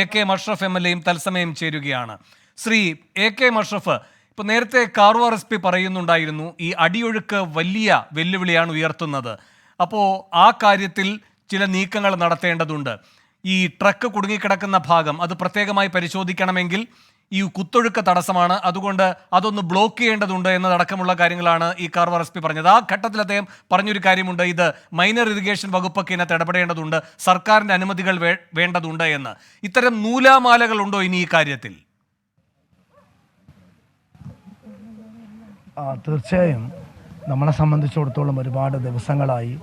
AK Musharaf MLA യും തത്സമയം ചേരുകയാണ്. ശ്രീ AK മഷ്റഫ്, ഇപ്പൊ നേരത്തെ കാർവാർ SP പറയുന്നുണ്ടായിരുന്നു ഈ അടിയൊഴുക്ക് വലിയ വെല്ലുവിളിയാണ് ഉയർത്തുന്നത്. അപ്പോൾ ആ കാര്യത്തിൽ ചില നീക്കങ്ങൾ നടത്തേണ്ടതുണ്ട്. ഈ ട്രക്ക് കുടുങ്ങിക്കിടക്കുന്ന ഭാഗം അത് പ്രത്യേകമായി പരിശോധിക്കണമെങ്കിൽ ഈ കുത്തൊഴുക്ക് തടസ്സമാണ്, അതുകൊണ്ട് അതൊന്ന് ബ്ലോക്ക് ചെയ്യേണ്ടതുണ്ട് എന്നതടക്കമുള്ള കാര്യങ്ങളാണ് ഈ കാർവാർ SP പറഞ്ഞത്. ആ ഘട്ടത്തിൽ അദ്ദേഹം പറഞ്ഞൊരു കാര്യമുണ്ട്, ഇത് മൈനർ ഇറിഗേഷൻ വകുപ്പൊക്കെ ഇതിനകത്ത് ഇടപെടേണ്ടതുണ്ട്, സർക്കാരിൻ്റെ അനുമതികൾ വേണ്ടതുണ്ട് എന്ന്. ഇത്തരം നൂലാമാലകൾ ഉണ്ടോ ഇനി ഈ കാര്യത്തിൽ? തീർച്ചയായും നമ്മളെ സംബന്ധിച്ചിടത്തോളം ഒരുപാട് ദിവസങ്ങളായി,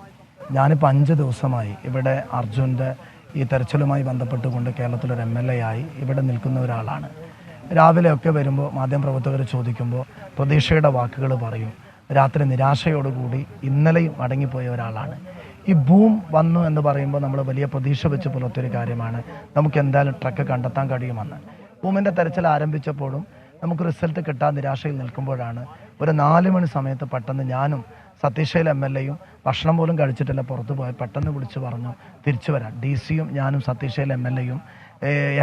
ഞാനിപ്പോൾ 5 ദിവസമായി ഇവിടെ അർജുൻ്റെ ഈ തെരച്ചിലുമായി ബന്ധപ്പെട്ടുകൊണ്ട് കേരളത്തിലൊരു MLA ആയി ഇവിടെ നിൽക്കുന്ന ഒരാളാണ്. രാവിലെയൊക്കെ വരുമ്പോൾ മാധ്യമപ്രവർത്തകർ ചോദിക്കുമ്പോൾ പ്രതീക്ഷയുടെ വാക്കുകൾ പറയും. രാത്രി നിരാശയോടുകൂടി ഇന്നലെയും മടങ്ങിപ്പോയ ഒരാളാണ്. ഈ ബൂം വന്നു എന്ന് പറയുമ്പോൾ നമ്മൾ വലിയ പ്രതീക്ഷ വെച്ച് പുലർത്തിയൊരു കാര്യമാണ്, നമുക്ക് എന്തായാലും ട്രക്ക് കണ്ടെത്താൻ കഴിയുമെന്ന്. ബൂമിൻ്റെ തെരച്ചിൽ ആരംഭിച്ചപ്പോഴും നമുക്ക് റിസൾട്ട് കിട്ടാൻ നിരാശയിൽ നിൽക്കുമ്പോഴാണ് ഒരു 4 മണി സമയത്ത് പെട്ടെന്ന് ഞാനും സതീഷ് MLA യും ഭക്ഷണം പോലും കഴിച്ചിട്ടില്ല, പുറത്തു പോയി പെട്ടെന്ന് വിളിച്ച് പറഞ്ഞു തിരിച്ചു വരാൻ. DC യും ഞാനും സതീഷ് MLA യും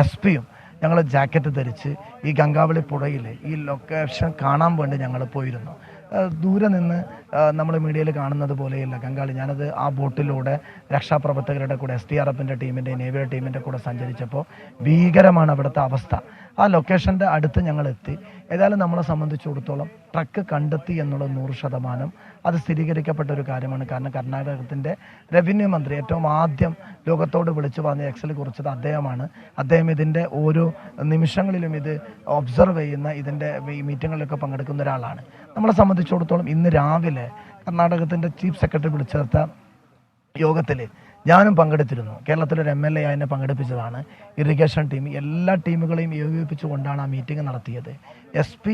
SP യും ഞങ്ങൾ ജാക്കറ്റ് ധരിച്ച് ഈ ഗംഗാവളി പുഴയിൽ ഈ ലൊക്കേഷൻ കാണാൻ വേണ്ടി ഞങ്ങൾ പോയിരുന്നു. ദൂരെ നിന്ന് നമ്മൾ മീഡിയയിൽ കാണുന്നത് പോലെയല്ല ഗംഗാളി. ഞാനത് ആ ബോട്ടിലൂടെ രക്ഷാപ്രവർത്തകരുടെ കൂടെ SDRFൻ്റെ ടീമിൻ്റെ നേവിയുടെ ടീമിൻ്റെ കൂടെ സഞ്ചരിച്ചപ്പോൾ ഭീകരമാണ് അവിടുത്തെ അവസ്ഥ. ആ ലൊക്കേഷൻ്റെ അടുത്ത് ഞങ്ങൾ എത്തി. ഏതായാലും നമ്മളെ സംബന്ധിച്ചിടത്തോളം ട്രക്ക് കണ്ടെത്തി എന്നുള്ളത് 100% അത് സ്ഥിരീകരിക്കപ്പെട്ട ഒരു കാര്യമാണ്. കാരണം കർണാടകത്തിൻ്റെ റവന്യൂ മന്ത്രി ഏറ്റവും ആദ്യം ലോകത്തോട് വിളിച്ചു പറഞ്ഞ എക്സൽ കുറിച്ചത് അദ്ദേഹമാണ്. അദ്ദേഹം ഇതിൻ്റെ ഓരോ നിമിഷങ്ങളിലും ഇത് ഒബ്സർവ് ചെയ്യുന്ന, ഇതിൻ്റെ ഈ മീറ്റിങ്ങുകളിലൊക്കെ പങ്കെടുക്കുന്ന ഒരാളാണ്. നമ്മളെ സംബന്ധിച്ചിടത്തോളം ഇന്ന് രാവിലെ കർണാടകത്തിൻ്റെ ചീഫ് സെക്രട്ടറി വിളിച്ചേർത്ത യോഗത്തിൽ ഞാനും പങ്കെടുത്തിരുന്നു. കേരളത്തിലൊരു MLA അതിനെ പങ്കെടുപ്പിച്ചതാണ്. ഇറിഗേഷൻ ടീം എല്ലാ ടീമുകളെയും ഏകോപിപ്പിച്ചുകൊണ്ടാണ് ആ മീറ്റിംഗ് നടത്തിയത്. SP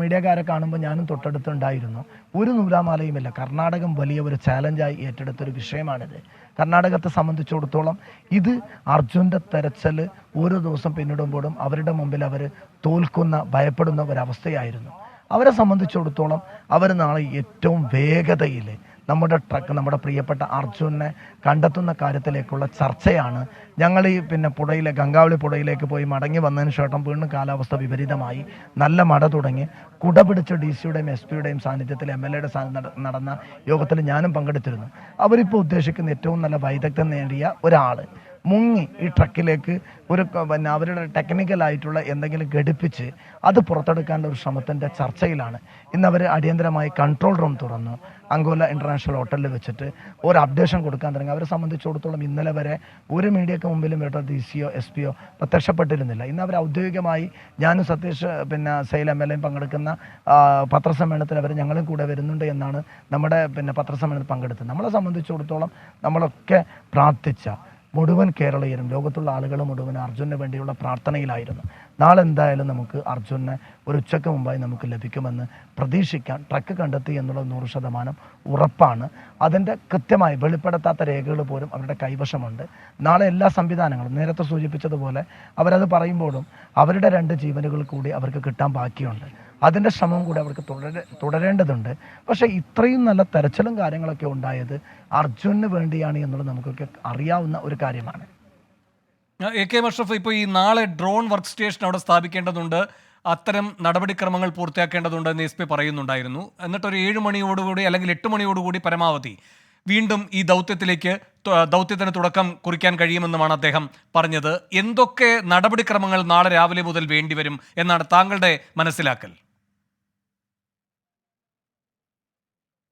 മീഡിയക്കാരെ കാണുമ്പോൾ ഞാനും തൊട്ടടുത്തുണ്ടായിരുന്നു. ഒരു നൂലാമാലയുമില്ല. കർണാടകം വലിയ ഒരു ചാലഞ്ചായി ഏറ്റെടുത്തൊരു വിഷയമാണിത്. കർണാടകത്തെ സംബന്ധിച്ചിടത്തോളം ഇത് അർജുൻ്റെ തെരച്ചിൽ ഓരോ ദിവസം പിന്നിടുമ്പോഴും അവരുടെ മുമ്പിൽ അവർ തോൽക്കുന്ന, ഭയപ്പെടുന്ന ഒരവസ്ഥയായിരുന്നു. അവരെ സംബന്ധിച്ചിടത്തോളം അവർ നാളെ ഏറ്റവും വേഗതയിൽ നമ്മുടെ ട്രക്ക്, നമ്മുടെ പ്രിയപ്പെട്ട അർജുനെ കണ്ടെത്തുന്ന കാര്യത്തിലേക്കുള്ള ചർച്ചയാണ്. ഞങ്ങൾ ഈ പുഴയിലെ ഗംഗാവളി പുഴയിലേക്ക് പോയി മടങ്ങി വന്നതിന് ശേഷം വീണ്ടും കാലാവസ്ഥ വിപരീതമായി, നല്ല മഴ തുടങ്ങി. കുട പിടിച്ച് DC യുടെയും SP യുടെയും സാന്നിധ്യത്തിൽ MLA യുടെ നടന്ന യോഗത്തിൽ ഞാനും പങ്കെടുത്തിരുന്നു. അവരിപ്പോൾ ഉദ്ദേശിക്കുന്ന ഏറ്റവും നല്ല വൈദഗ്ധ്യം നേടിയ ഒരാൾ മുങ്ങി ഈ ട്രക്കിലേക്ക് ഒരു അവരുടെ ടെക്നിക്കലായിട്ടുള്ള എന്തെങ്കിലും ഘടിപ്പിച്ച് അത് പുറത്തെടുക്കാനുള്ള ഒരു ശ്രമത്തിൻ്റെ ചർച്ചയിലാണ്. ഇന്നവർ അടിയന്തരമായി കൺട്രോൾ റൂം തുറന്നു അങ്കോല ഇൻ്റർനാഷണൽ ഹോട്ടലിൽ വെച്ചിട്ട് ഒരു അപ്ഡേഷൻ കൊടുക്കാൻ തുടങ്ങി. അവരെ സംബന്ധിച്ചിടത്തോളം ഇന്നലെ വരെ ഒരു മീഡിയക്ക് മുമ്പിലും ഇവരുടെ DC യോ SP യോ പ്രത്യക്ഷപ്പെട്ടിരുന്നില്ല. ഇന്ന് അവർ ഔദ്യോഗികമായി ഞാനും സതീഷ് സൈൽ MLA യും പങ്കെടുക്കുന്ന പത്രസമ്മേളനത്തിൽ അവർ ഞങ്ങളും കൂടെ വരുന്നുണ്ട് എന്നാണ് നമ്മുടെ പത്രസമ്മേളനത്തിൽ പങ്കെടുത്തത്. നമ്മളെ സംബന്ധിച്ചിടത്തോളം നമ്മളൊക്കെ പ്രാർത്ഥിച്ച മുഴുവൻ കേരളീയരും, ലോകത്തുള്ള ആളുകൾ മുഴുവൻ അർജുനു വേണ്ടിയുള്ള പ്രാർത്ഥനയിലായിരുന്നു. നാളെ എന്തായാലും നമുക്ക് അർജുനെ ഒരു ഉച്ചയ്ക്ക് മുമ്പായി നമുക്ക് ലഭിക്കുമെന്ന് പ്രതീക്ഷിക്കാം. ട്രക്ക് കണ്ടെത്തി എന്നുള്ളത് 100% ഉറപ്പാണ്. അതിൻ്റെ കൃത്യമായി വെളിപ്പെടുത്താത്ത രേഖകൾ പോലും അവരുടെ കൈവശമുണ്ട്. നാളെ എല്ലാ സംവിധാനങ്ങളും നേരത്തെ സൂചിപ്പിച്ചതുപോലെ അവരത് പറയുമ്പോഴും അവരുടെ 2 ജീവനുകൾ കൂടി അവർക്ക് കിട്ടാൻ ബാക്കിയുണ്ട്. അതിൻ്റെ ശ്രമം കൂടി അവർക്ക് തുടരേണ്ടതുണ്ട്. പക്ഷേ ഇത്രയും നല്ല തെരച്ചിലും കാര്യങ്ങളൊക്കെ ഉണ്ടായത് അർജുനു വേണ്ടിയാണ് എന്നുള്ളത് നമുക്കൊക്കെ അറിയാവുന്ന ഒരു കാര്യമാണ്. AK മഷ്റഫ്, ഇപ്പോൾ ഈ നാളെ ഡ്രോൺ വർക്ക് സ്റ്റേഷൻ അവിടെ സ്ഥാപിക്കേണ്ടതുണ്ട്, അത്തരം നടപടിക്രമങ്ങൾ പൂർത്തിയാക്കേണ്ടതുണ്ട് എന്ന് SP പറയുന്നുണ്ടായിരുന്നു. എന്നിട്ടൊരു 7 മണിയോടുകൂടി അല്ലെങ്കിൽ 8 മണിയോടുകൂടി പരമാവധി വീണ്ടും ഈ ദൗത്യത്തിന് തുടക്കം കുറിക്കാൻ കഴിയുമെന്നുമാണ് അദ്ദേഹം പറഞ്ഞത്. എന്തൊക്കെ നടപടിക്രമങ്ങൾ നാളെ രാവിലെ മുതൽ വേണ്ടിവരും എന്നാണ് താങ്കളുടെ മനസ്സിലാക്കൽ?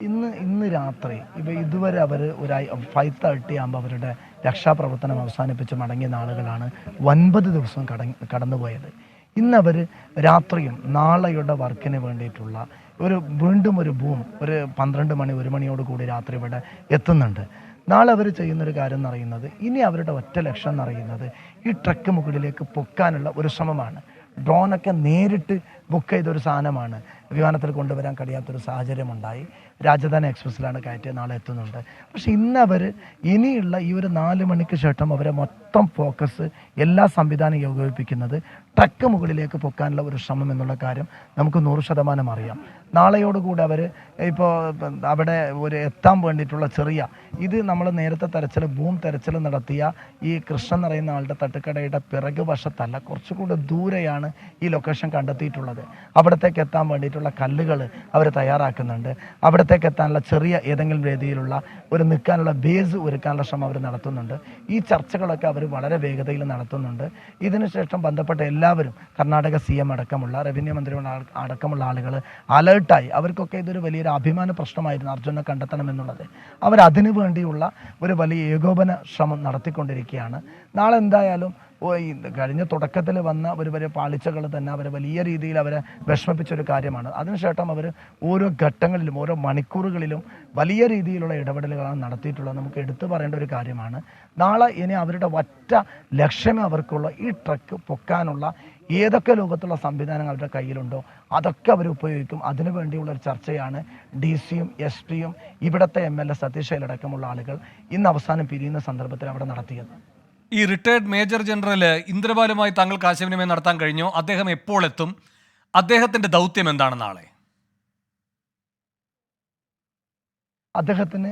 ഇന്ന് രാത്രി ഇതുവരെ അവർ ഒരു 5:30 ആകുമ്പോൾ അവരുടെ രക്ഷാപ്രവർത്തനം അവസാനിപ്പിച്ച് മടങ്ങിയ നാളുകളാണ്. 9 ദിവസം കടന്നുപോയത്. ഇന്നവർ രാത്രിയും നാളെയുടെ വർക്കിന് വേണ്ടിയിട്ടുള്ള വീണ്ടും ഒരു ബൂം ഒരു 12 മണി 1 മണിയോട് കൂടി രാത്രി ഇവിടെ എത്തുന്നുണ്ട്. നാളെ അവർ ചെയ്യുന്നൊരു കാര്യം എന്ന് പറയുന്നത്, ഇനി അവരുടെ ഒറ്റ ലക്ഷ്യം എന്ന് പറയുന്നത് ഈ ട്രക്ക് മുകളിലേക്ക് പൊക്കാനുള്ള ഒരു ശ്രമമാണ്. ഡ്രോണൊക്കെ നേരിട്ട് ബുക്ക് ചെയ്തൊരു സാധനമാണ്. വിമാനത്തിൽ കൊണ്ടുവരാൻ കഴിയാത്തൊരു സാഹചര്യമുണ്ടായി. രാജധാനി എക്സ്പ്രസ്സിലാണ് കയറ്റി, നാളെ എത്തുന്നുണ്ട്. പക്ഷെ ഇന്നവർ ഇനിയുള്ള ഈ ഒരു 4 മണിക്ക് ശേഷം അവരെ മൊത്തം ഫോക്കസ് എല്ലാ സംവിധാനം ഏകോപിപ്പിക്കുന്നത് ട്രക്ക് മുകളിലേക്ക് പൊക്കാനുള്ള ഒരു ശ്രമം എന്നുള്ള കാര്യം നമുക്ക് 100% അറിയാം. നാളെയോടുകൂടി അവർ ഇപ്പോൾ അവിടെ ഒരു എത്താൻ വേണ്ടിയിട്ടുള്ള ഇത് നമ്മൾ നേരത്തെ ബൂം തെരച്ചിൽ നടത്തിയ ഈ കൃഷ്ണൻ എന്ന് പറയുന്ന ആളുടെ തട്ടുകടയുടെ പിറകു വശത്തല്ല, കുറച്ചുകൂടി ദൂരെയാണ് ഈ ലൊക്കേഷൻ കണ്ടെത്തിയിട്ടുള്ളത്. അവിടത്തേക്ക് എത്താൻ വേണ്ടിയിട്ടുള്ള കല്ലുകൾ അവർ തയ്യാറാക്കുന്നുണ്ട്. അവിടത്തേക്ക് എത്താനുള്ള ഏതെങ്കിലും രീതിയിലുള്ള ഒരു നിൽക്കാനുള്ള ബേസ് ഒരുക്കാനുള്ള ശ്രമം അവർ നടത്തുന്നുണ്ട്. ഈ ചർച്ചകളൊക്കെ അവർ വളരെ വേഗതയിൽ നടത്തുന്നുണ്ട്. ഇതിനുശേഷം ബന്ധപ്പെട്ട എല്ലാവരും, കർണാടക CM അടക്കമുള്ള, റവന്യൂ മന്ത്രി അടക്കമുള്ള ആളുകൾ അലേർട്ടായി. അവർക്കൊക്കെ ഇതൊരു വലിയൊരു അഭിമാന പ്രശ്നമായിരുന്നു അർജുനെ കണ്ടെത്തണമെന്നുള്ളത്. അവരതിനു വേണ്ടിയുള്ള ഒരു വലിയ ഏകോപന ശ്രമം നടത്തിക്കൊണ്ടിരിക്കുകയാണ്. നാളെ എന്തായാലും കഴിഞ്ഞ തുടക്കത്തിൽ വന്ന ഒരു വലിയ പാളിച്ചകൾ തന്നെ അവരെ വലിയ രീതിയിൽ അവരെ വിഷമിപ്പിച്ചൊരു കാര്യമാണ്. അതിനുശേഷം അവർ ഓരോ ഘട്ടങ്ങളിലും ഓരോ മണിക്കൂറുകളിലും വലിയ രീതിയിലുള്ള ഇടപെടലുകളാണ് നടത്തിയിട്ടുള്ളത്. നമുക്ക് എടുത്തു പറയേണ്ട ഒരു കാര്യമാണ്. നാളെ ഇനി അവരുടെ ഒറ്റ ലക്ഷ്യമേ അവർക്കുള്ള ഈ ട്രക്ക് പൊക്കാനുള്ള ഏതൊക്കെ ലോകത്തുള്ള സംവിധാനങ്ങൾ അവരുടെ കയ്യിലുണ്ടോ അതൊക്കെ അവർ ഉപയോഗിക്കും. അതിനുവേണ്ടിയുള്ള ഒരു ചർച്ചയാണ് DC-യും SP-യും ഇവിടുത്തെ MLA സതീഷ് അടക്കമുള്ള ആളുകൾ ഇന്ന് അവസാനം പിരിയുന്ന സന്ദർഭത്തിൽ അവിടെ നടത്തിയത്. ഈ റിട്ടയർഡ് മേജർ ജനറൽ ഇന്ദ്രപാലുമായി താങ്കൾക്ക് ആശയവിനിമയം നടത്താൻ കഴിഞ്ഞോ? അദ്ദേഹം എപ്പോൾ എത്തും? അദ്ദേഹത്തിന്റെ ദൗത്യം എന്താണ് നാളെ? അദ്ദേഹത്തിന്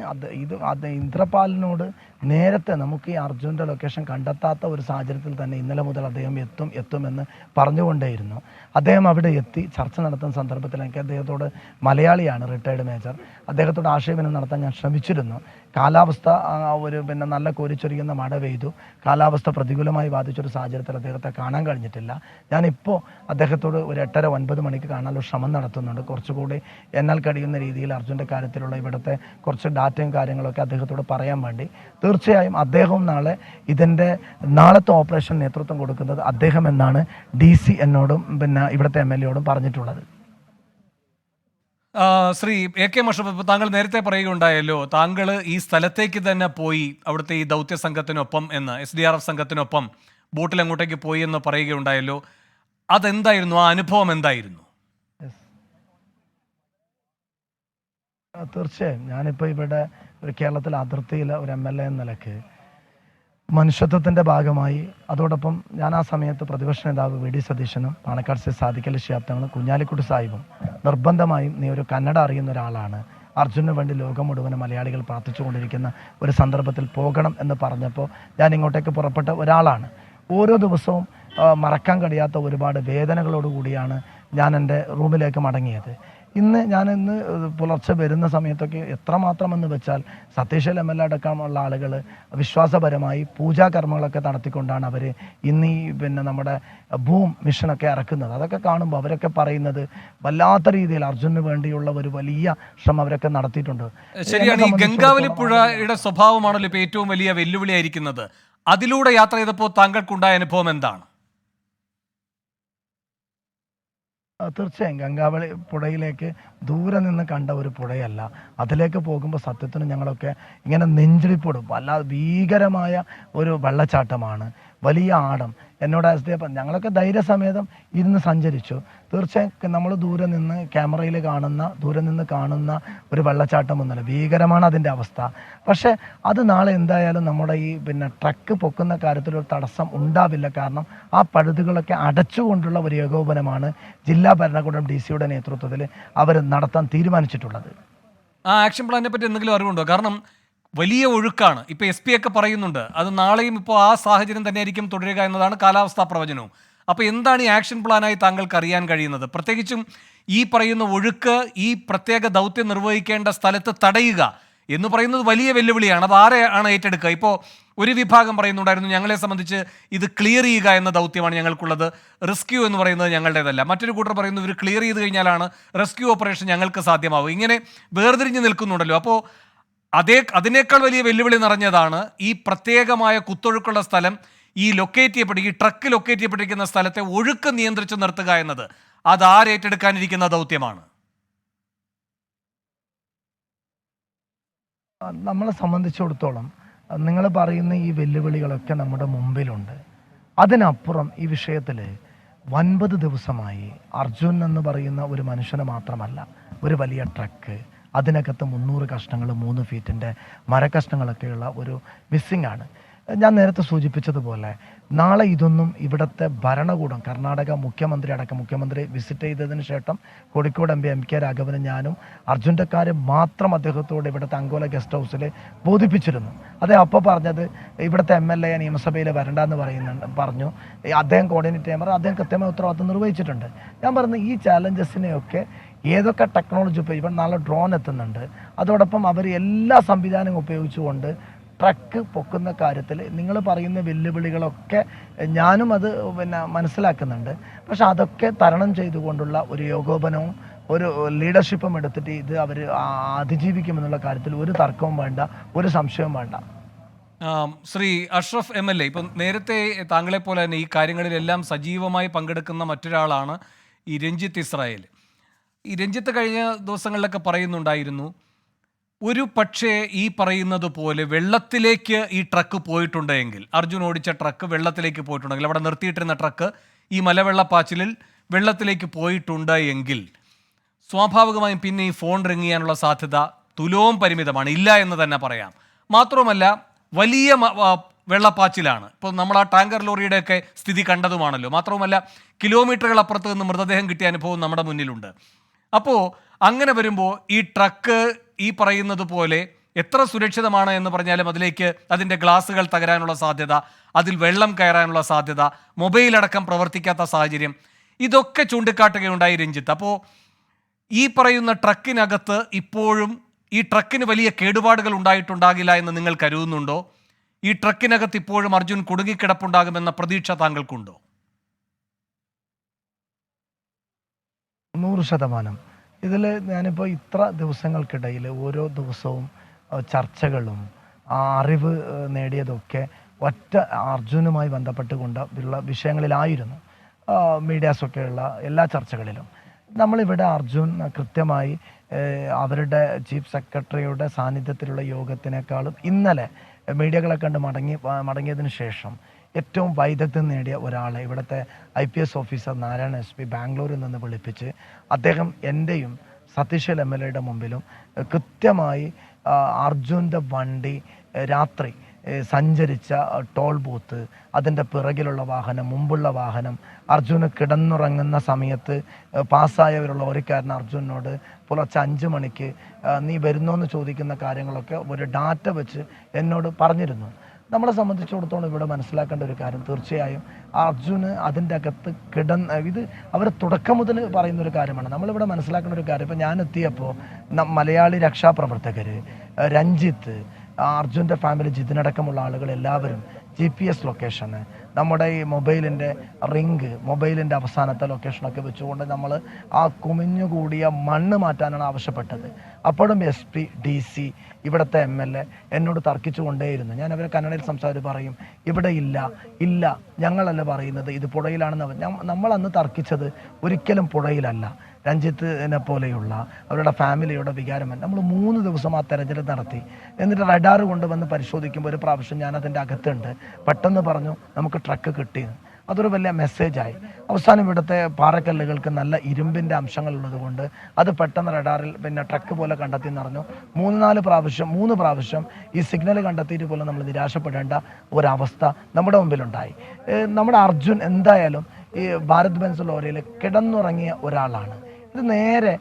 ഇന്ദ്രപാലിനോട് നേരത്തെ നമുക്ക് ഈ അർജുൻ്റെ ലൊക്കേഷൻ കണ്ടെത്താത്ത ഒരു സാഹചര്യത്തിൽ തന്നെ ഇന്നലെ മുതൽ അദ്ദേഹം എത്തുമെന്ന് പറഞ്ഞുകൊണ്ടേയിരുന്നു. അദ്ദേഹം അവിടെ എത്തി ചർച്ച നടത്തുന്ന സന്ദർഭത്തിൽ എനിക്ക് അദ്ദേഹത്തോട്, മലയാളിയാണ് റിട്ടയർഡ് മേജർ, അദ്ദേഹത്തോട് ആശയവിനിമയം നടത്താൻ ഞാൻ ശ്രമിച്ചിരുന്നു. കാലാവസ്ഥ നല്ല കോരിച്ചൊരിയുന്ന മഴ പെയ്തു. കാലാവസ്ഥ പ്രതികൂലമായി ബാധിച്ചൊരു സാഹചര്യത്തിൽ അദ്ദേഹത്തെ കാണാൻ കഴിഞ്ഞിട്ടില്ല. ഞാനിപ്പോൾ അദ്ദേഹത്തോട് ഒരു 8:30-9 മണിക്ക് കാണാനുള്ള ശ്രമം നടത്തുന്നുണ്ട്. കുറച്ചുകൂടി എന്നാൽ കഴിയുന്ന രീതിയിൽ അർജുൻ്റെ കാര്യത്തിലുള്ള ഇവിടുത്തെ കുറച്ച് ഡാറ്റയും കാര്യങ്ങളൊക്കെ അദ്ദേഹത്തോട് പറയാൻ വേണ്ടി. തീർച്ചയായും അദ്ദേഹവും നാളത്തെ ഓപ്പറേഷൻ നേതൃത്വം കൊടുക്കുന്നത് അദ്ദേഹം എന്നാണ് DC എന്നോടും ഇവിടുത്തെ MLA-യോടും പറഞ്ഞിട്ടുള്ളത്. ശ്രീ AK മഷ്റഫ്, ഇപ്പോൾ താങ്കൾ നേരത്തെ പറയുകയുണ്ടായല്ലോ, താങ്കൾ ഈ സ്ഥലത്തേക്ക് തന്നെ പോയി അവിടുത്തെ ഈ ദൗത്യ സംഘത്തിനൊപ്പം SDRF സംഘത്തിനൊപ്പം ബോട്ടിൽ അങ്ങോട്ടേക്ക് പോയി എന്ന് പറയുകയുണ്ടായല്ലോ. അതെന്തായിരുന്നു? ആ അനുഭവം എന്തായിരുന്നു? തീർച്ചയായും ഞാനിപ്പോൾ ഇവിടെ ഒരു കേരളത്തിലെ അതിർത്തിയിലെ ഒരു MLA എന്ന നിലയ്ക്ക് മനുഷ്യത്വത്തിൻ്റെ ഭാഗമായി, അതോടൊപ്പം ഞാൻ ആ സമയത്ത് പ്രതിപക്ഷ നേതാവ് VD സതീശനും പാണക്കാട് സാദിഖ് അലി ശിഹാബ് തങ്ങളും കുഞ്ഞാലിക്കുട്ടി സാഹിബും നിർബന്ധമായും നീ ഒരു കന്നഡ അറിയുന്ന ഒരാളാണ്, അർജുനു വേണ്ടി ലോകം മുഴുവനും മലയാളികൾ പ്രാർത്ഥിച്ചുകൊണ്ടിരിക്കുന്ന ഒരു സന്ദർഭത്തിൽ പോകണം എന്ന് പറഞ്ഞപ്പോൾ ഞാൻ ഇങ്ങോട്ടേക്ക് പുറപ്പെട്ട ഒരാളാണ്. ഓരോ ദിവസവും മറക്കാൻ കഴിയാത്ത ഒരുപാട് വേദനകളോടുകൂടിയാണ് ഞാൻ എൻ്റെ റൂമിലേക്ക് മടങ്ങിയത്. ഇന്ന് പുലർച്ചെ വരുന്ന സമയത്തൊക്കെ എത്രമാത്രം എന്ന് വെച്ചാൽ സതീഷ് MLA അടക്കമുള്ള ആളുകൾ വിശ്വാസപരമായി പൂജാകർമ്മങ്ങളൊക്കെ നടത്തിക്കൊണ്ടാണ് അവർ ഇന്ന് നമ്മുടെ ഭൂം മിഷനൊക്കെ ഇറക്കുന്നത്. അതൊക്കെ കാണുമ്പോൾ അവരൊക്കെ പറയുന്നത് വല്ലാത്ത രീതിയിൽ അർജുനു വേണ്ടിയുള്ള ഒരു വലിയ ശ്രമം അവരൊക്കെ നടത്തിയിട്ടുണ്ട്. ശരിയാണ്. ഈ ഗംഗാവലി പുഴയുടെ സ്വഭാവമാണല്ലോ ഇപ്പോൾ ഏറ്റവും വലിയ വെല്ലുവിളിയായിരിക്കുന്നത്. അതിലൂടെ യാത്ര ചെയ്തപ്പോൾ താങ്കൾക്കുണ്ടായ അനുഭവം എന്താണ്? തീർച്ചയായും ഗംഗാവലി പുഴയിലേക്ക് ദൂരെ നിന്ന് കണ്ട ഒരു പുഴയല്ല. അതിലേക്ക് പോകുമ്പോൾ സത്യത്തിന് ഞങ്ങളൊക്കെ ഇങ്ങനെ നെഞ്ചിടിപ്പെടും. വല്ലാതെ ഭീകരമായ ഒരു വെള്ളച്ചാട്ടമാണ്, വലിയ ആഴം. എന്നോട് ഞങ്ങളൊക്കെ ധൈര്യസമേതം ഇരുന്ന് സഞ്ചരിച്ചു. തീർച്ചയായും നമ്മൾ ദൂരെ നിന്ന് കാണുന്ന ഒരു വെള്ളച്ചാട്ടം ഒന്നുമല്ല, ഭീകരമാണ് അതിൻ്റെ അവസ്ഥ. പക്ഷേ അത് നാളെ എന്തായാലും നമ്മുടെ ഈ ട്രക്ക് പൊക്കുന്ന കാര്യത്തിലൊരു തടസ്സം ഉണ്ടാവില്ല. കാരണം ആ പഴുതുകളൊക്കെ അടച്ചുകൊണ്ടുള്ള ഒരു ഏകോപനമാണ് ജില്ലാ ഭരണകൂടം DC-യുടെ നേതൃത്വത്തിൽ അവർ നടത്താൻ തീരുമാനിച്ചിട്ടുള്ളത്. ആ ആക്ഷൻ പ്ലാനിനെ പറ്റി എന്തെങ്കിലും അറിവുണ്ടോ? കാരണം വലിയ ഒഴുക്കാണ്. ഇപ്പോൾ SP ഒക്കെ പറയുന്നുണ്ട് അത് നാളെയും ഇപ്പോൾ ആ സാഹചര്യം തന്നെയായിരിക്കും തുടരുക എന്നതാണ് കാലാവസ്ഥാ പ്രവചനവും. അപ്പോൾ എന്താണ് ഈ ആക്ഷൻ പ്ലാനായി താങ്കൾക്ക് അറിയാൻ കഴിയുന്നത്? പ്രത്യേകിച്ചും ഈ പറയുന്ന ഒഴുക്ക് ഈ പ്രത്യേക ദൗത്യം നിർവഹിക്കേണ്ട സ്ഥലത്ത് തടയുക എന്ന് പറയുന്നത് വലിയ വെല്ലുവിളിയാണ്. അത് ആരെയാണ് ഏറ്റെടുക്കുക? ഇപ്പോൾ ഒരു വിഭാഗം പറയുന്നുണ്ടായിരുന്നു, ഞങ്ങളെ സംബന്ധിച്ച് ഇത് ക്ലിയർ ചെയ്യുക എന്ന ദൗത്യമാണ് ഞങ്ങൾക്കുള്ളത്, റെസ്ക്യൂ എന്ന് പറയുന്നത് ഞങ്ങളുടേതല്ല. മറ്റൊരു കൂട്ടർ പറയുന്നു, ഇവർ ക്ലിയർ ചെയ്ത് കഴിഞ്ഞാലാണ് റെസ്ക്യൂ ഓപ്പറേഷൻ ഞങ്ങൾക്ക് സാധ്യമാവും. ഇങ്ങനെ വേർതിരിഞ്ഞ് നിൽക്കുന്നുണ്ടല്ലോ. അപ്പോൾ അതിനേക്കാൾ വലിയ വെല്ലുവിളി നിറഞ്ഞതാണ് ഈ പ്രത്യേകമായ കുത്തൊഴുക്കുള്ള സ്ഥലം, ഈ ട്രക്ക് ലൊക്കേറ്റ് ചെയ്യപ്പെട്ടിരിക്കുന്ന സ്ഥലത്തെ ഒഴുക്ക് നിയന്ത്രിച്ച് നിർത്തുക എന്നത്. അത് ആരേറ്റെടുക്കാനിരിക്കുന്ന ദൗത്യമാണ്? നമ്മളെ സംബന്ധിച്ചിടത്തോളം നിങ്ങൾ പറയുന്ന ഈ വെല്ലുവിളികളൊക്കെ നമ്മുടെ മുമ്പിലുണ്ട്. അതിനപ്പുറം ഈ വിഷയത്തിൽ 9 ദിവസമായി അർജുൻ എന്ന് പറയുന്ന ഒരു മനുഷ്യന് മാത്രമല്ല, ഒരു വലിയ ട്രക്ക്, അതിനകത്ത് 300 കഷ്ണങ്ങൾ, 3 ഫീറ്റിൻ്റെ മരക്കഷ്ണങ്ങളൊക്കെയുള്ള ഒരു മിസ്സിംഗ് ആണ്. ഞാൻ നേരത്തെ സൂചിപ്പിച്ചതുപോലെ നാളെ ഇതൊന്നും ഇവിടുത്തെ ഭരണകൂടം, കർണാടക മുഖ്യമന്ത്രി അടക്കം, മുഖ്യമന്ത്രി വിസിറ്റ് ചെയ്തതിന് ശേഷം കോഴിക്കോട് MP കെ രാഘവനും ഞാനും അർജുൻ്റെക്കാരെ മാത്രം അദ്ദേഹത്തോട് ഇവിടുത്തെ അങ്കോല ഗസ്റ്റ് ഹൗസിൽ ബോധിപ്പിച്ചിരുന്നു. അദ്ദേഹം അപ്പോൾ പറഞ്ഞത് ഇവിടുത്തെ MLA നിയമസഭയിൽ വരണ്ടെന്ന് പറഞ്ഞു. അദ്ദേഹം കോർഡിനേറ്റ് ചെയ്യാൻ പറഞ്ഞു. അദ്ദേഹം കൃത്യമായ ഉത്തരവാദിത്വം നിർവഹിച്ചിട്ടുണ്ട്. ഞാൻ പറഞ്ഞു ഈ ചാലഞ്ചസിനെയൊക്കെ ഏതൊക്കെ ടെക്നോളജി ഇപ്പം നാളെ ഡ്രോൺ എത്തുന്നുണ്ട്, അതോടൊപ്പം അവർ എല്ലാ സംവിധാനവും ഉപയോഗിച്ചുകൊണ്ട് ട്രക്ക് പൊക്കുന്ന കാര്യത്തിൽ നിങ്ങൾ പറയുന്ന വെല്ലുവിളികളൊക്കെ ഞാനും അത് മനസ്സിലാക്കുന്നുണ്ട്. പക്ഷെ അതൊക്കെ തരണം ചെയ്തുകൊണ്ടുള്ള ഒരു ഏകോപനവും ഒരു ലീഡർഷിപ്പും എടുത്തിട്ട് ഇത് അവർ അതിജീവിക്കുമെന്നുള്ള കാര്യത്തിൽ ഒരു തർക്കവും വേണ്ട, ഒരു സംശയവും വേണ്ട. ശ്രീ അഷ്റഫ് MLA, ഇപ്പം നേരത്തെ താങ്കളെ പോലെ തന്നെ ഈ കാര്യങ്ങളിലെല്ലാം സജീവമായി പങ്കെടുക്കുന്ന മറ്റൊരാളാണ് ഈ രഞ്ജിത്ത് ഇസ്രായേൽ. ഈ രഞ്ജിത്ത് കഴിഞ്ഞ ദിവസങ്ങളിലൊക്കെ പറയുന്നുണ്ടായിരുന്നു, ഒരു പക്ഷേ ഈ പറയുന്നത് പോലെ വെള്ളത്തിലേക്ക് ഈ ട്രക്ക് പോയിട്ടുണ്ടെങ്കിൽ, അർജുൻ ഓടിച്ച ട്രക്ക് വെള്ളത്തിലേക്ക് പോയിട്ടുണ്ടെങ്കിൽ, അവിടെ നിർത്തിയിട്ടിരുന്ന ട്രക്ക് ഈ മലവെള്ളപ്പാച്ചിലിൽ വെള്ളത്തിലേക്ക് പോയിട്ടുണ്ട് എങ്കിൽ സ്വാഭാവികമായും പിന്നെ ഈ ഫോൺ റിങ് ചെയ്യാനുള്ള സാധ്യത തുലോം പരിമിതമാണ്, ഇല്ല എന്ന് തന്നെ പറയാം. മാത്രവുമല്ല വലിയ വെള്ളപ്പാച്ചിലാണ്. ഇപ്പോൾ നമ്മൾ ആ ടാങ്കർ ലോറിയുടെയൊക്കെ സ്ഥിതി കണ്ടതുമാണല്ലോ. മാത്രവുമല്ല കിലോമീറ്ററുകൾ അപ്പുറത്ത് നിന്ന് മൃതദേഹം കിട്ടിയ അനുഭവം നമ്മുടെ മുന്നിലുണ്ട്. അപ്പോൾ അങ്ങനെ വരുമ്പോൾ ഈ ട്രക്ക് ഈ പറയുന്നത് പോലെ എത്ര സുരക്ഷിതമാണ് എന്ന് പറഞ്ഞാലും അതിലേക്ക് അതിൻ്റെ ഗ്ലാസുകൾ തകരാനുള്ള സാധ്യത, അതിൽ വെള്ളം കയറാനുള്ള സാധ്യത, മൊബൈലടക്കം പ്രവർത്തിക്കാത്ത സാഹചര്യം, ഇതൊക്കെ ചൂണ്ടിക്കാട്ടുകയുണ്ടായി രഞ്ജിത്ത്. അപ്പോൾ ഈ പറയുന്ന ട്രക്കിനകത്ത് ഇപ്പോഴും ഈ ട്രക്കിന് വലിയ കേടുപാടുകൾ ഉണ്ടായിട്ടുണ്ടാകില്ല എന്ന് നിങ്ങൾ കരുതുന്നുണ്ടോ? ഈ ട്രക്കിനകത്ത് ഇപ്പോഴും അർജുൻ കുടുങ്ങിക്കിടപ്പുണ്ടാകുമെന്ന പ്രതീക്ഷ താങ്കൾക്കുണ്ടോ? 100%. ഇതിൽ ഞാനിപ്പോൾ ഇത്ര ദിവസങ്ങൾക്കിടയിൽ ഓരോ ദിവസവും ചർച്ചകളും അറിവ് നേടിയതൊക്കെ ഒറ്റ അർജുനുമായി ബന്ധപ്പെട്ടുകൊണ്ട് ഉള്ള വിഷയങ്ങളിലായിരുന്നു. മീഡിയാസൊക്കെയുള്ള എല്ലാ ചർച്ചകളിലും നമ്മളിവിടെ അർജുൻ കൃത്യമായി അവരുടെ ചീഫ് സെക്രട്ടറിയുടെ സാന്നിധ്യത്തിലുള്ള യോഗത്തിനേക്കാളും ഇന്നലെ മീഡിയകളെ കണ്ട് മടങ്ങിയതിന് ശേഷം ഏറ്റവും വൈദഗ്ധ്യം നേടിയ ഒരാളെ ഇവിടുത്തെ IPS ഓഫീസർ നാരായണ SP ബാംഗ്ലൂരിൽ നിന്ന് വിളിപ്പിച്ച് അദ്ദേഹം എൻ്റെയും സതീഷ് MLA മുമ്പിലും കൃത്യമായി അർജുൻ്റെ വണ്ടി രാത്രി സഞ്ചരിച്ച ടോൾ ബൂത്ത്, അതിൻ്റെ പിറകിലുള്ള വാഹനം, മുമ്പുള്ള വാഹനം, അർജുന് കിടന്നുറങ്ങുന്ന സമയത്ത് പാസ്സായവരുള്ള ലോറിക്കാരൻ അർജുനോട് പുലർച്ചെ 5 മണിക്ക് നീ വരുന്നോന്ന് ചോദിക്കുന്ന കാര്യങ്ങളൊക്കെ ഒരു ഡാറ്റ വെച്ച് എന്നോട് പറഞ്ഞിരുന്നു. നമ്മളെ സംബന്ധിച്ചിടത്തോളം ഇവിടെ മനസ്സിലാക്കേണ്ട ഒരു കാര്യം, തീർച്ചയായും അർജുന് അതിൻ്റെ അകത്ത് ഇത് അവർ തുടക്കം മുതൽ പറയുന്നൊരു കാര്യമാണ്. നമ്മളിവിടെ മനസ്സിലാക്കേണ്ട ഒരു കാര്യം, ഇപ്പോൾ ഞാൻ എത്തിയപ്പോൾ മലയാളി രക്ഷാപ്രവർത്തകർ, രഞ്ജിത്ത്, അർജുൻ്റെ ഫാമിലി, ജിതിനടക്കമുള്ള ആളുകൾ എല്ലാവരും GPS ലൊക്കേഷന്, നമ്മുടെ ഈ മൊബൈലിൻ്റെ റിങ്, മൊബൈലിൻ്റെ അവസാനത്തെ ലൊക്കേഷനൊക്കെ വെച്ചുകൊണ്ട് നമ്മൾ ആ കുമിഞ്ഞുകൂടിയ മണ്ണ് മാറ്റാനാണ് ആവശ്യപ്പെട്ടത്. അപ്പോഴും SP DC ഇവിടുത്തെ MLA എന്നോട് തർക്കിച്ചു കൊണ്ടേയിരുന്നു. ഞാൻ അവരെ കന്നഡയിൽ സംസാരിച്ച് പറയും, ഇവിടെ ഇല്ല ഞങ്ങളല്ല പറയുന്നത്, ഇത് പുഴയിലാണെന്ന്. നമ്മളന്ന് തർക്കിച്ചത് ഒരിക്കലും പുഴയിലല്ല. രഞ്ജിത്തിനെ പോലെയുള്ള അവരുടെ ഫാമിലിയുടെ വികാരം നമ്മൾ 3 ദിവസം ആ തെരച്ചിൽ നടത്തി. എന്നിട്ട് റഡാർ കൊണ്ടുവന്ന് പരിശോധിക്കുമ്പോൾ ഒരു പ്രാവശ്യം ഞാൻ അതിൻ്റെ അകത്തുണ്ട്, പെട്ടെന്ന് പറഞ്ഞു നമുക്ക് ട്രക്ക് കിട്ടിയെന്ന്. അതൊരു വലിയ മെസ്സേജായി. അവസാനം ഇവിടുത്തെ പാറക്കല്ലുകൾക്ക് നല്ല ഇരുമ്പിൻ്റെ അംശങ്ങളുള്ളത് കൊണ്ട് അത് പെട്ടെന്ന് റഡാറിൽ ട്രക്ക് പോലെ കണ്ടെത്തി എന്ന് പറഞ്ഞു. 3 പ്രാവശ്യം ഈ സിഗ്നൽ കണ്ടെത്തിയിട്ട് പോലും നമ്മൾ നിരാശപ്പെടേണ്ട ഒരവസ്ഥ നമ്മുടെ മുമ്പിലുണ്ടായി. നമ്മുടെ അർജുൻ എന്തായാലും ഈ ഭാരത് ബെൻസ് ലോറിയിൽ കിടന്നുറങ്ങിയ ഒരാളാണ്. ഇത് നേരെ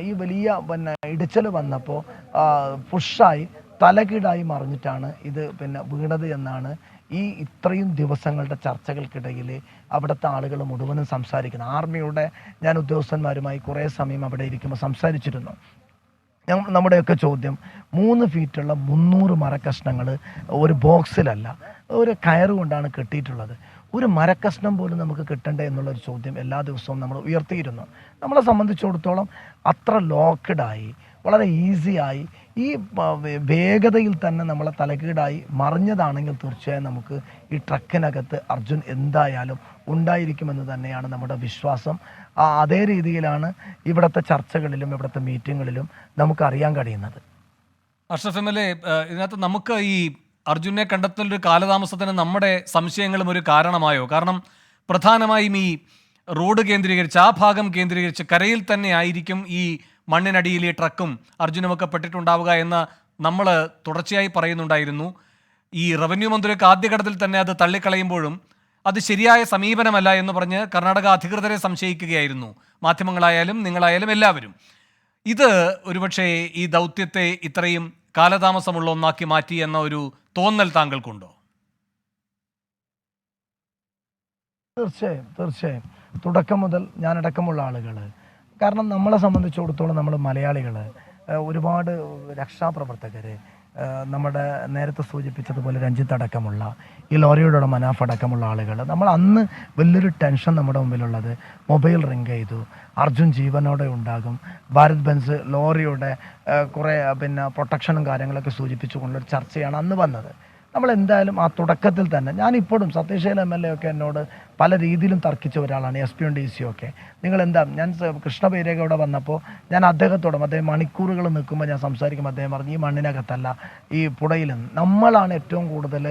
ഈ വലിയ ഇടിച്ചൽ വന്നപ്പോൾ പുഷായി തലകീടായി മറിഞ്ഞിട്ടാണ് ഇത് വീണത് എന്നാണ് ഈ ഇത്രയും ദിവസങ്ങളുടെ ചർച്ചകൾക്കിടയിൽ അവിടുത്തെ ആളുകൾ മുഴുവനും സംസാരിക്കുന്നത്. ആർമിയുടെ ഞാൻ ഉദ്യോഗസ്ഥന്മാരുമായി കുറേ സമയം അവിടെ ഇരിക്കുമ്പോൾ സംസാരിച്ചിരുന്നു. നമ്മുടെയൊക്കെ ചോദ്യം, 3 ഫീറ്റുള്ള 300 മരക്കഷ്ണങ്ങൾ ഒരു ബോക്സിലല്ല, ഒരു കയറുകൊണ്ടാണ് കെട്ടിയിട്ടുള്ളത്. ഒരു മരക്കഷ്ണം പോലും നമുക്ക് കിട്ടണ്ടേ എന്നുള്ളൊരു ചോദ്യം എല്ലാ ദിവസവും നമ്മൾ ഉയർത്തിയിരുന്നു. നമ്മളെ സംബന്ധിച്ചിടത്തോളം അത്ര ലോക്ക്ഡായി, വളരെ ഈസിയായി, ഈ വേഗതയിൽ തന്നെ നമ്മളെ തലകീടായി മറിഞ്ഞതാണെങ്കിൽ തീർച്ചയായും നമുക്ക് ഈ ട്രക്കിനകത്ത് അർജുൻ എന്തായാലും ഉണ്ടായിരിക്കുമെന്ന് തന്നെയാണ് നമ്മുടെ വിശ്വാസം. അതേ രീതിയിലാണ് ഇവിടുത്തെ ചർച്ചകളിലും ഇവിടുത്തെ മീറ്റിങ്ങുകളിലും നമുക്ക് അറിയാൻ കഴിയുന്നത്. അഷ്റഫ് MLA, ഇതിനകത്ത് നമുക്ക് ഈ അർജുനെ കണ്ടെത്തലൊരു കാലതാമസത്തിന് നമ്മുടെ സംശയങ്ങളും ഒരു കാരണമായോ? കാരണം പ്രധാനമായും ഈ റോഡ് കേന്ദ്രീകരിച്ച് ആ ഭാഗം കേന്ദ്രീകരിച്ച് കരയിൽ തന്നെ ആയിരിക്കും ഈ മണ്ണിനടിയിൽ ഈ ട്രക്കും അർജുനുമൊക്കെ പെട്ടിട്ടുണ്ടാവുക എന്ന് നമ്മൾ തുടർച്ചയായി പറയുന്നുണ്ടായിരുന്നു. ഈ റവന്യൂ മന്ത്രിയൊക്കെ ആദ്യഘട്ടത്തിൽ തന്നെ അത് തള്ളിക്കളയുമ്പോഴും അത് ശരിയായ സമീപനമല്ല എന്ന് പറഞ്ഞ് കർണാടക അധികൃതരെ സംശയിക്കുകയായിരുന്നു, മാധ്യമങ്ങളായാലും നിങ്ങളായാലും എല്ലാവരും. ഇത് ഒരുപക്ഷെ ഈ ദൗത്യത്തെ ഇത്രയും കാലതാമസമുള്ള ഒന്നാക്കി മാറ്റി എന്ന ഒരു തോന്നൽ താങ്കൾക്കുണ്ടോ? തീർച്ചയായും തുടക്കം മുതൽ ഞാനടക്കമുള്ള ആളുകൾ, കാരണം നമ്മളെ സംബന്ധിച്ചിടത്തോളം നമ്മൾ മലയാളികൾ ഒരുപാട് രക്ഷാപ്രവർത്തകർ, നമ്മുടെ നേരത്തെ സൂചിപ്പിച്ചതുപോലെ രഞ്ജിത്ത് അടക്കമുള്ള ഈ ലോറിയുടെ മനാഫ് അടക്കമുള്ള ആളുകൾ, നമ്മൾ അന്ന് വലിയൊരു ടെൻഷൻ നമ്മുടെ മുമ്പിലുള്ളത് മൊബൈൽ റിംഗ് ചെയ്തു, അർജുൻ ജീവനോടെ ഉണ്ടാകും, ഭാരത് ബെൻസ് ലോറിയുടെ കുറേ പ്രൊട്ടക്ഷനും കാര്യങ്ങളൊക്കെ സൂചിപ്പിച്ചുകൊണ്ടൊരു ചർച്ചയാണ് അന്ന് വന്നത്. നമ്മൾ എന്തായാലും ആ തുടക്കത്തിൽ തന്നെ, ഞാനിപ്പോഴും സതീശൈൽ MLA ഒക്കെ എന്നോട് പല രീതിയിലും തർക്കിച്ച ഒരാളാണ്, SP യും DC ഒക്കെ. ഞാൻ കൃഷ്ണ ബൈരേഖ ഇവിടെ വന്നപ്പോൾ ഞാൻ അദ്ദേഹത്തോടും, അദ്ദേഹം മണിക്കൂറുകൾ നിൽക്കുമ്പോൾ ഞാൻ സംസാരിക്കുമ്പോൾ അദ്ദേഹം പറഞ്ഞു, ഈ മണ്ണിനകത്തല്ല ഈ പുഴയിൽ നമ്മളാണ് ഏറ്റവും കൂടുതൽ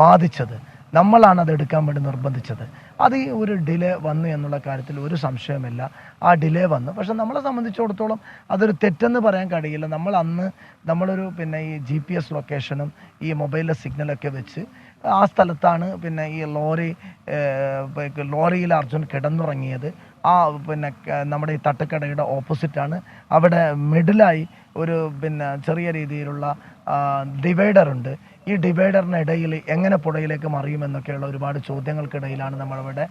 വാദിച്ചത്, നമ്മളാണ് അത് എടുക്കാൻ വേണ്ടി നിർബന്ധിച്ചത്. അത് ഈ ഒരു ഡിലേ വന്നു എന്നുള്ള കാര്യത്തിൽ ഒരു സംശയമില്ല. ആ ഡിലേ വന്നു. പക്ഷെ നമ്മളെ സംബന്ധിച്ചിടത്തോളം അതൊരു തെറ്റെന്ന് പറയാൻ കഴിയില്ല. നമ്മളൊരു ഈ GPS ലൊക്കേഷനും ഈ മൊബൈലിലെ സിഗ്നലൊക്കെ വെച്ച് ആ സ്ഥലത്താണ് ഈ ലോറിയിൽ അർജുൻ കിടന്നുറങ്ങിയത്. ആ നമ്മുടെ ഈ തട്ടുകടയുടെ ഓപ്പോസിറ്റാണ്. അവിടെ മിഡിലായി ഒരു ചെറിയ രീതിയിലുള്ള ഡിവൈഡറുണ്ട്. ഈ ഡിവൈഡറിനിടയിൽ എങ്ങനെ പുഴയിലേക്ക് മറിയുമെന്നൊക്കെയുള്ള ഒരുപാട് ചോദ്യങ്ങൾക്കിടയിലാണ് നമ്മളിവിടെ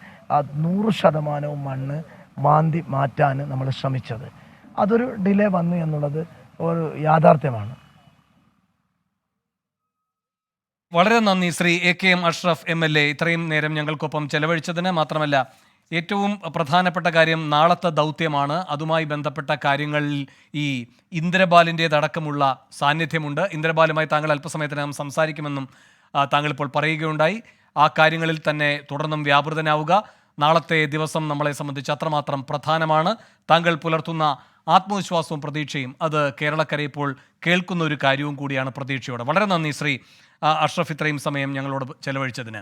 100% മണ്ണ് മാന്തി മാറ്റാൻ നമ്മൾ ശ്രമിച്ചത്. അതൊരു ഡിലേ വന്നു എന്നുള്ളത് ഒരു യാഥാർത്ഥ്യമാണ്. വളരെ നന്ദി ശ്രീ AKM അഷ്റഫ് MLA ഇത്രയും നേരം ഞങ്ങൾക്കൊപ്പം ചെലവഴിച്ചതിന്. മാത്രമല്ല, ഏറ്റവും പ്രധാനപ്പെട്ട കാര്യം നാളത്തെ ദൗത്യമാണ്. അതുമായി ബന്ധപ്പെട്ട കാര്യങ്ങളിൽ ഈ ഇന്ദ്രബാലിൻ്റേതടക്കമുള്ള സാന്നിധ്യമുണ്ട്. ഇന്ദ്രബാലുമായി താങ്കൾ അല്പസമയത്തിനകം സംസാരിക്കുമെന്നും താങ്കൾ ഇപ്പോൾ പറയുകയുണ്ടായി. ആ കാര്യങ്ങളിൽ തന്നെ തുടർന്നും വ്യാപൃതനാവുക. നാളത്തെ ദിവസം നമ്മളെ സംബന്ധിച്ച് അത്രമാത്രം പ്രധാനമാണ്. താങ്കൾ പുലർത്തുന്ന ആത്മവിശ്വാസവും പ്രതീക്ഷയും അത് കേരളക്കര ഇപ്പോൾ കേൾക്കുന്ന ഒരു കാര്യവും കൂടിയാണ് പ്രതീക്ഷയോടെ. വളരെ നന്ദി ശ്രീ അഷ്റഫ്, ഇത്രയും സമയം ഞങ്ങളോട് ചെലവഴിച്ചതിന്.